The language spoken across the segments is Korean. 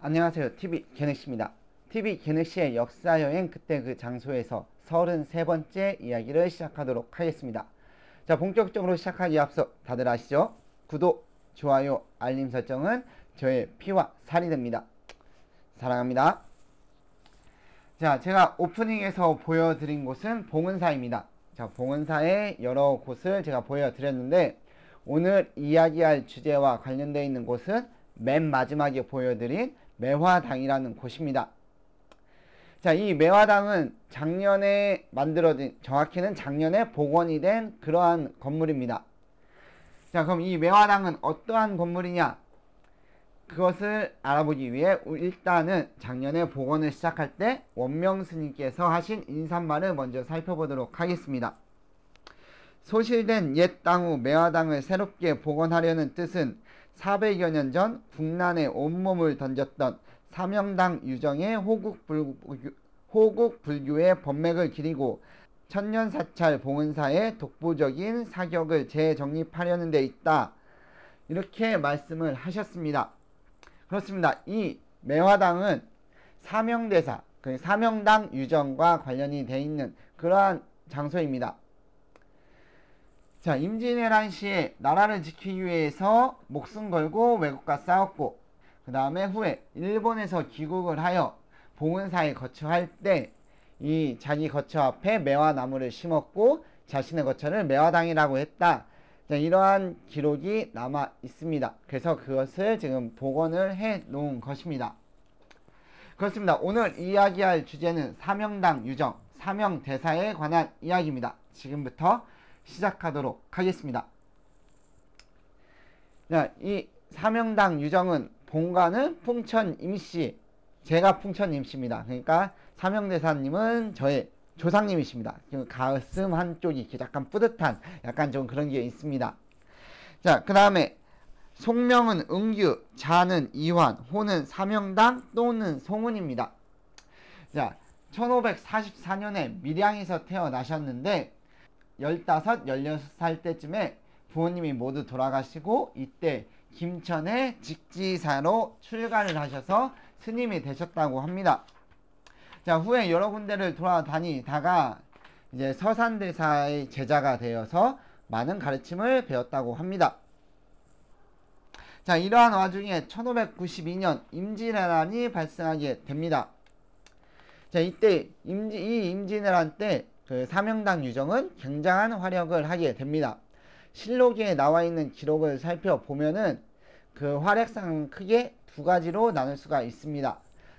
안녕하세요. TV 개넥시입니다. TV 개넥시의 역사여행 그때 그 장소에서 33번째 이야기를 시작하도록 하겠습니다. 자, 본격적으로 시작하기에 앞서 다들 아시죠? 구독, 좋아요, 알림 설정은 저의 피와 살이 됩니다. 사랑합니다. 자, 제가 오프닝에서 보여드린 곳은 봉은사입니다. 자, 봉은사의 여러 곳을 제가 보여드렸는데 오늘 이야기할 주제와 관련되어 있는 곳은 맨 마지막에 보여드린 매화당이라는 곳입니다. 자, 이 매화당은 작년에 만들어진, 정확히는 작년에 복원이 된 그러한 건물입니다. 자, 그럼 이 매화당은 어떠한 건물이냐? 그것을 알아보기 위해 일단은 작년에 복원을 시작할 때 원명스님께서 하신 인사말을 먼저 살펴보도록 하겠습니다. 소실된 옛 땅후 매화당을 새롭게 복원하려는 뜻은 400여 년 전 국난에 온몸을 던졌던 사명당 유정의 호국불교의 법맥을 기리고 천년사찰 봉은사의 독보적인 사격을 재정립하려는 데 있다. 이렇게 말씀을 하셨습니다. 그렇습니다. 이 매화당은 사명대사, 사명당 유정과 관련이 되어 있는 그러한 장소입니다. 자, 임진왜란 시에 나라를 지키기 위해서 목숨 걸고 외국과 싸웠고 그 다음에 후에 일본에서 귀국을 하여 봉은사에 거처할 때 이 자기 거처 앞에 매화나무를 심었고 자신의 거처를 매화당이라고 했다. 자, 이러한 기록이 남아 있습니다. 그래서 그것을 지금 복원을 해 놓은 것입니다. 그렇습니다. 오늘 이야기할 주제는 사명당 유정, 사명대사에 관한 이야기입니다. 지금부터 시작하도록 하겠습니다. 자, 이 사명당 유정은 본관은 풍천 임씨, 제가 풍천 임씨입니다. 그러니까 사명대사님은 저의 조상님이십니다. 가슴 한쪽이 약간 뿌듯한 약간 좀 그런 게 있습니다. 자, 그 다음에 송명은 은규, 자는 이환, 호는 사명당, 또는 송은입니다. 자, 1544년에 밀양에서 태어나셨는데 15, 16살 때쯤에 부모님이 모두 돌아가시고 이때 김천에 직지사로 출가를 하셔서 스님이 되셨다고 합니다. 자, 후에 여러 군데를 돌아다니다가 이제 서산대사의 제자가 되어서 많은 가르침을 배웠다고 합니다. 자, 이러한 와중에 1592년 임진왜란이 발생하게 됩니다. 자, 이때 이 임진왜란 때 그 사명당 유정은 굉장한 활약을 하게 됩니다. 실록에 나와 있는 기록을 살펴보면은 그 활약상은 크게 두 가지로 나눌 수가 있습니다.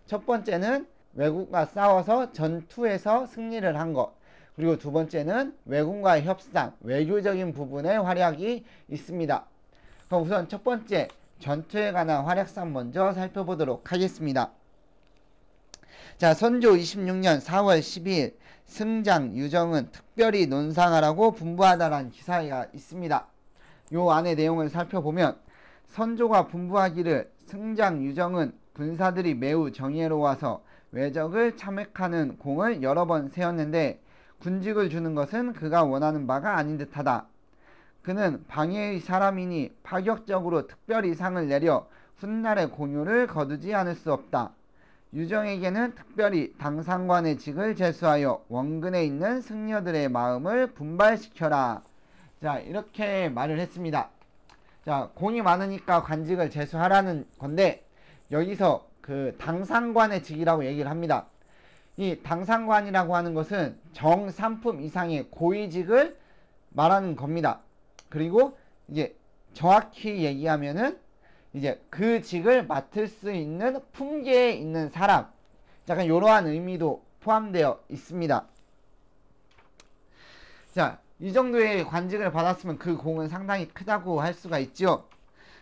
첫 번째는 왜군과 싸워서 전투에서 승리를 한 것, 그리고 두 번째는 왜군과의 협상, 외교적인 부분의 활약이 있습니다. 그럼 우선 첫 번째 전투에 관한 활약상 먼저 살펴보도록 하겠습니다. 자, 선조 26년 4월 12일 승장 유정은 특별히 논상하라고 분부하다라는 기사가 있습니다. 요 안의 내용을 살펴보면 선조가 분부하기를 승장 유정은 군사들이 매우 정예로워서 외적을 참획하는 공을 여러 번 세웠는데 군직을 주는 것은 그가 원하는 바가 아닌 듯하다. 그는 방해의 사람이니 파격적으로 특별히 상을 내려 훗날의 공효를 거두지 않을 수 없다. 유정에게는 특별히 당상관의 직을 제수하여 원근에 있는 승려들의 마음을 분발시켜라. 자, 이렇게 말을 했습니다. 자, 공이 많으니까 관직을 제수하라는 건데 여기서 그 당상관의 직이라고 얘기를 합니다. 이 당상관이라고 하는 것은 정삼품 이상의 고위직을 말하는 겁니다. 그리고 이제 정확히 얘기하면은 이제 그 직을 맡을 수 있는 품계에 있는 사람, 약간 이러한 의미도 포함되어 있습니다. 자, 이 정도의 관직을 받았으면 그 공은 상당히 크다고 할 수가 있죠.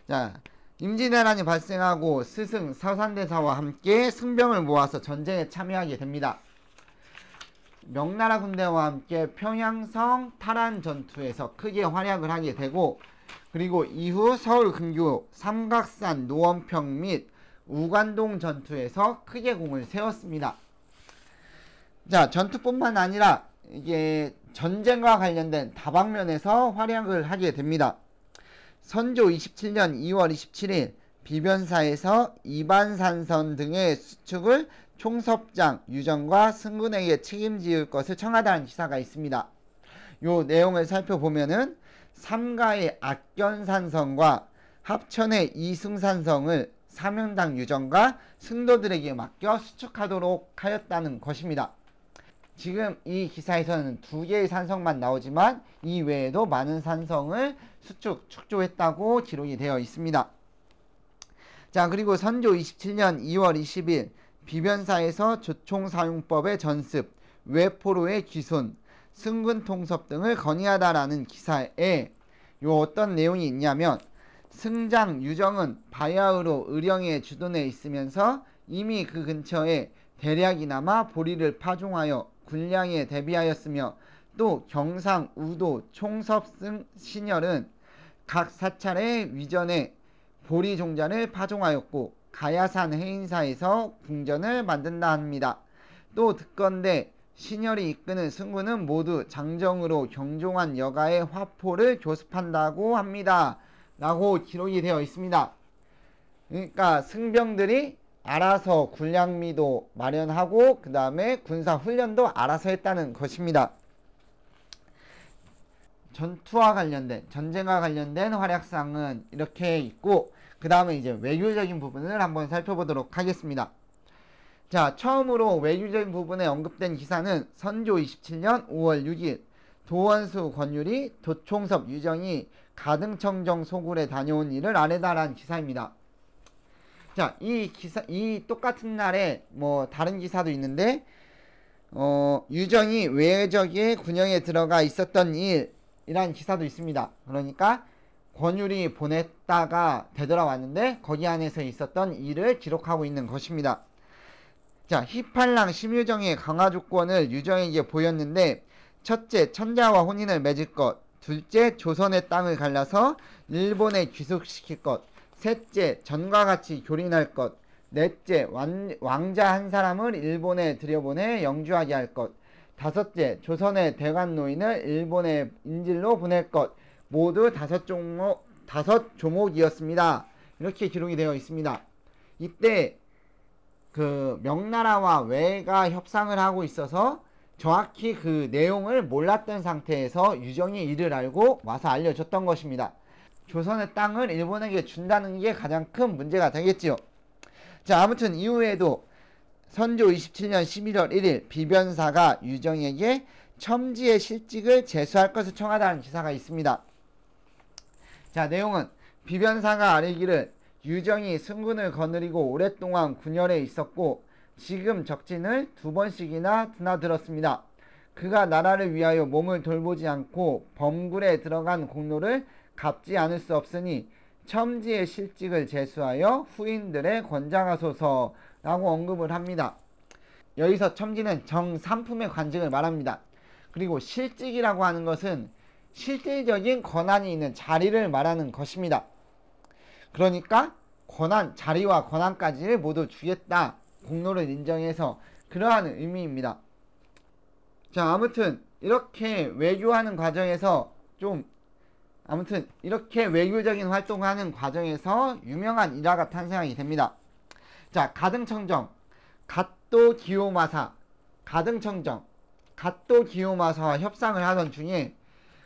자, 임진왜란이 발생하고 스승 서산대사와 함께 승병을 모아서 전쟁에 참여하게 됩니다. 명나라 군대와 함께 평양성 탈환 전투에서 크게 활약을 하게 되고 그리고 이후 서울 근교 삼각산 노원평 및 우관동 전투에서 크게 공을 세웠습니다. 자, 전투뿐만 아니라 이게 전쟁과 관련된 다방면에서 활약을 하게 됩니다. 선조 27년 2월 27일 비변사에서 이반산선 등의 수축을 총섭장 유정과 승군에게 책임지을 것을 청하다는 기사가 있습니다. 요 내용을 살펴보면은 삼가의 악견산성과 합천의 이승산성을 사명당 유정과 승도들에게 맡겨 수축하도록 하였다는 것입니다. 지금 이 기사에서는 2개의 산성만 나오지만 이 외에도 많은 산성을 축조했다고 기록이 되어 있습니다. 자, 그리고 선조 27년 2월 20일 비변사에서 조총사용법의 전습, 외포로의 귀손, 승군통섭 등을 건의하다라는 기사에 요 어떤 내용이 있냐면, 승장 유정은 바야흐로 의령에 주둔해 있으면서 이미 그 근처에 대략이나마 보리를 파종하여 군량에 대비하였으며, 또 경상, 우도, 총섭 등 신열은 각 사찰의 위전에 보리 종자를 파종하였고 가야산 해인사에서 궁전을 만든다 합니다. 또 듣건대 신열이 이끄는 승군은 모두 장정으로 경종한 여가의 화포를 교습한다고 합니다. 라고 기록이 되어 있습니다. 그러니까 승병들이 알아서 군량미도 마련하고 그 다음에 군사훈련도 알아서 했다는 것입니다. 전투와 관련된, 전쟁과 관련된 활약상은 이렇게 있고, 그 다음에 이제 외교적인 부분을 한번 살펴보도록 하겠습니다. 자, 처음으로 외교적인 부분에 언급된 기사는 선조 27년 5월 6일 도원수 권율이 도총섭 유정이 가등청정 소굴에 다녀온 일을 아뢰다라는 기사입니다. 자, 이 똑같은 날에 뭐 다른 기사도 있는데, 유정이 외적의 군영에 들어가 있었던 일이란 기사도 있습니다. 그러니까 권율이 보냈다가 되돌아왔는데 거기 안에서 있었던 일을 기록하고 있는 것입니다. 자, 희팔랑 심유정의 강화 조건을 유정에게 보였는데, 첫째, 천자와 혼인을 맺을 것, 둘째, 조선의 땅을 갈라서 일본에 귀속시킬 것, 셋째, 전과 같이 교린할 것, 넷째, 왕자 한 사람을 일본에 들여보내 영주하게 할 것, 다섯째, 조선의 대관 노인을 일본에 인질로 보낼 것, 모두 다섯 조목이었습니다. 이렇게 기록이 되어 있습니다. 이때 그 명나라와 외가 협상을 하고 있어서 정확히 그 내용을 몰랐던 상태에서 유정이 이를 알고 와서 알려줬던 것입니다. 조선의 땅을 일본에게 준다는 게 가장 큰 문제가 되겠지요. 자, 아무튼 이후에도 선조 27년 11월 1일 비변사가 유정에게 첨지의 실직을 제수할 것을 청하다는 기사가 있습니다. 자, 내용은 비변사가 아뢰기를 유정이 승군을 거느리고 오랫동안 군열에 있었고 지금 적진을 2번씩이나 드나들었습니다. 그가 나라를 위하여 몸을 돌보지 않고 범굴에 들어간 공로를 갚지 않을 수 없으니 첨지의 실직을 제수하여 후인들의 권장하소서라고 언급을 합니다. 여기서 첨지는 정삼품의 관직을 말합니다. 그리고 실직이라고 하는 것은 실질적인 권한이 있는 자리를 말하는 것입니다. 그러니까 권한, 자리와 권한까지를 모두 주겠다. 공로를 인정해서 그러한 의미입니다. 자, 아무튼 이렇게 외교하는 과정에서 이렇게 외교적인 활동을 하는 과정에서 유명한 일화가 탄생하게 됩니다. 자, 가등청정, 갓도 기요마사, 가등청정, 갓도 기요마사와 협상을 하던 중에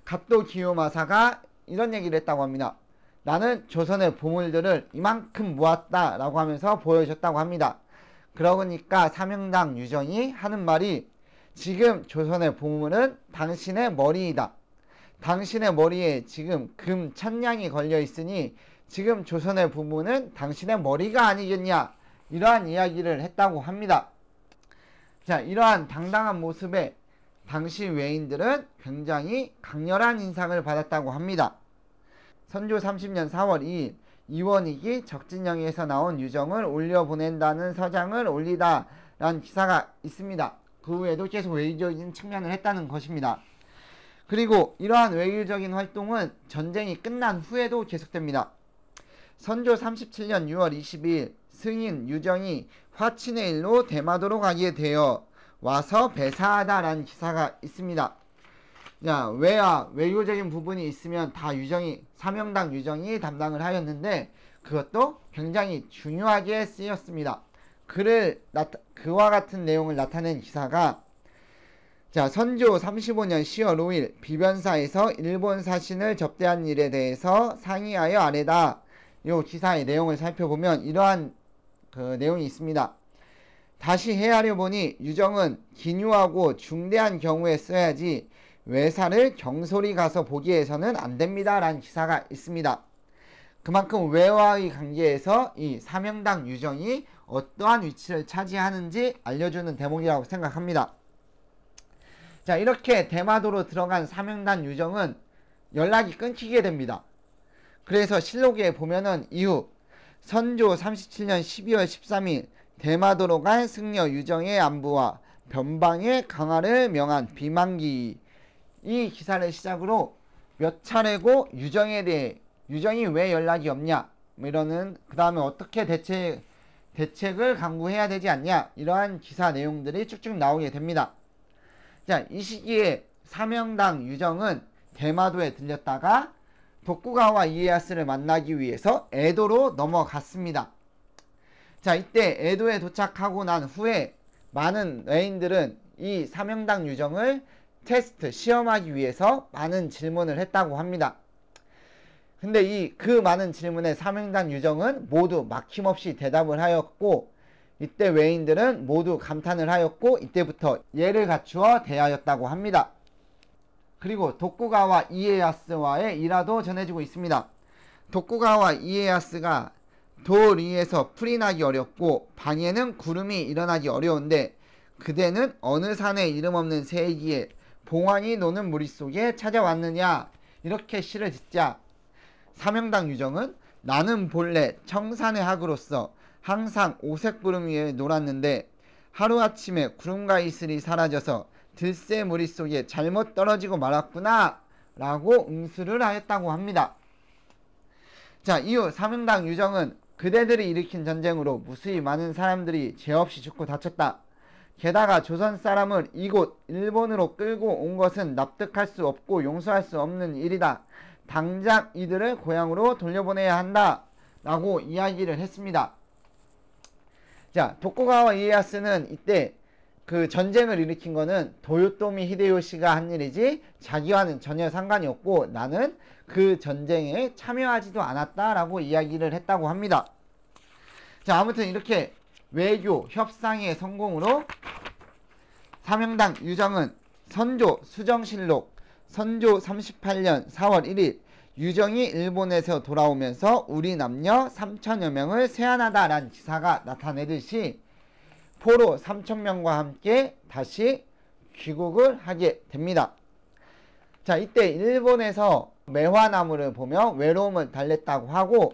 갓도 기요마사가 이런 얘기를 했다고 합니다. 나는 조선의 보물들을 이만큼 모았다 라고 하면서 보여줬다고 합니다. 그러니까 사명당 유정이 하는 말이 지금 조선의 보물은 당신의 머리이다. 당신의 머리에 지금 금 1000냥이 걸려 있으니 지금 조선의 보물은 당신의 머리가 아니겠냐. 이러한 이야기를 했다고 합니다. 자, 이러한 당당한 모습에 당시 외인들은 굉장히 강렬한 인상을 받았다고 합니다. 선조 30년 4월 2일 이원익이 적진영에서 나온 유정을 올려보낸다는 서장을 올리다 라는 기사가 있습니다. 그 후에도 계속 외교적인 측면을 했다는 것입니다. 그리고 이러한 외교적인 활동은 전쟁이 끝난 후에도 계속됩니다. 선조 37년 6월 22일 승인 유정이 화친의 일로 대마도로 가게 되어 와서 배사하다라는 기사가 있습니다. 자, 외와 외교적인 부분이 있으면 다 사명당 유정이 담당을 하였는데 그것도 굉장히 중요하게 쓰였습니다. 그와 같은 내용을 나타낸 기사가 자, 선조 35년 10월 5일 비변사에서 일본 사신을 접대한 일에 대해서 상의하여 아래다. 이 기사의 내용을 살펴보면 이러한 그 내용이 있습니다. 다시 헤아려 보니 유정은 기뉴하고 중대한 경우에 써야지 외사를 경솔히 가서 보기에서는 안 됩니다. 라는 기사가 있습니다. 그만큼 외와의 관계에서 이 사명당 유정이 어떠한 위치를 차지하는지 알려주는 대목이라고 생각합니다. 자, 이렇게 대마도로 들어간 사명당 유정은 연락이 끊기게 됩니다. 그래서 실록에 보면은 이후 선조 37년 12월 13일 대마도로 간 승려 유정의 안부와 변방의 강화를 명한 비만기 이 기사를 시작으로 몇 차례고 유정이 왜 연락이 없냐 뭐 이러는 그 다음에 어떻게 대책을 강구해야 되지 않냐 이러한 기사 내용들이 쭉쭉 나오게 됩니다. 자, 이 시기에 사명당 유정은 대마도에 들렸다가 독구가와 이에야스를 만나기 위해서 에도로 넘어갔습니다. 자, 이때 에도에 도착하고 난 후에 많은 외인들은 이 사명당 유정을 시험하기 위해서 많은 질문을 했다고 합니다. 근데 그 많은 질문에 사명당 유정은 모두 막힘없이 대답을 하였고 이때 외인들은 모두 감탄을 하였고 이때부터 예를 갖추어 대하였다고 합니다. 그리고 독구가와 이에야스와의 일화도 전해지고 있습니다. 독구가와 이에야스가 돌 위에서 풀이 나기 어렵고 방에는 구름이 일어나기 어려운데 그대는 어느 산에 이름 없는 새이기에 봉황이 노는 무리 속에 찾아왔느냐 이렇게 시를 짓자 사명당 유정은 나는 본래 청산의 학으로서 항상 오색 구름 위에 놀았는데 하루아침에 구름과 이슬이 사라져서 들새 무리 속에 잘못 떨어지고 말았구나 라고 응수를 하였다고 합니다. 자, 이후 사명당 유정은 그대들이 일으킨 전쟁으로 무수히 많은 사람들이 죄 없이 죽고 다쳤다. 게다가 조선 사람을 이곳 일본으로 끌고 온 것은 납득할 수 없고 용서할 수 없는 일이다. 당장 이들을 고향으로 돌려보내야 한다 라고 이야기를 했습니다. 자, 독구가와 이에야스는 이때 그 전쟁을 일으킨 거는 도요토미 히데요시가 한 일이지 자기와는 전혀 상관이 없고 나는 그 전쟁에 참여하지도 않았다라고 이야기를 했다고 합니다. 자, 아무튼 이렇게 외교 협상의 성공으로 사명당 유정은 선조 수정실록 선조 38년 4월 1일 유정이 일본에서 돌아오면서 우리 남녀 3천여 명을 세안하다라는 기사가 나타내듯이 포로 3,000명과 함께 다시 귀국을 하게 됩니다. 자, 이때 일본에서 매화나무를 보며 외로움을 달랬다고 하고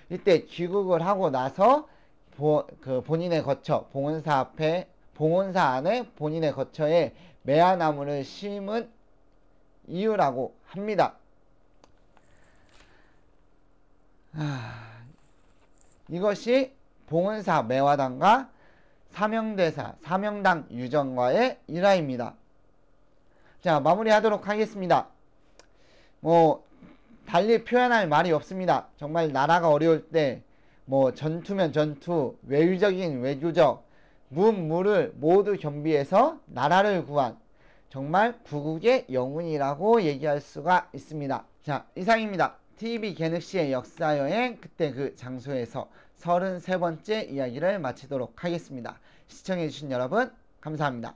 이때 귀국을 하고 나서 본인의 거처 봉온사 안에 본인의 거처에 매화나무를 심은 이유라고 합니다. 이것이 봉은사 매화당과 사명당 유정과의 일화입니다. 자, 마무리하도록 하겠습니다. 달리 표현할 말이 없습니다. 정말 나라가 어려울 때 전투면 전투, 외유적인 외교적, 무를 모두 겸비해서 나라를 구한 정말 구국의 영웅이라고 얘기할 수가 있습니다. 자, 이상입니다. TV 개늑시의 역사여행 그때 그 장소에서 33번째 이야기를 마치도록 하겠습니다. 시청해주신 여러분 감사합니다.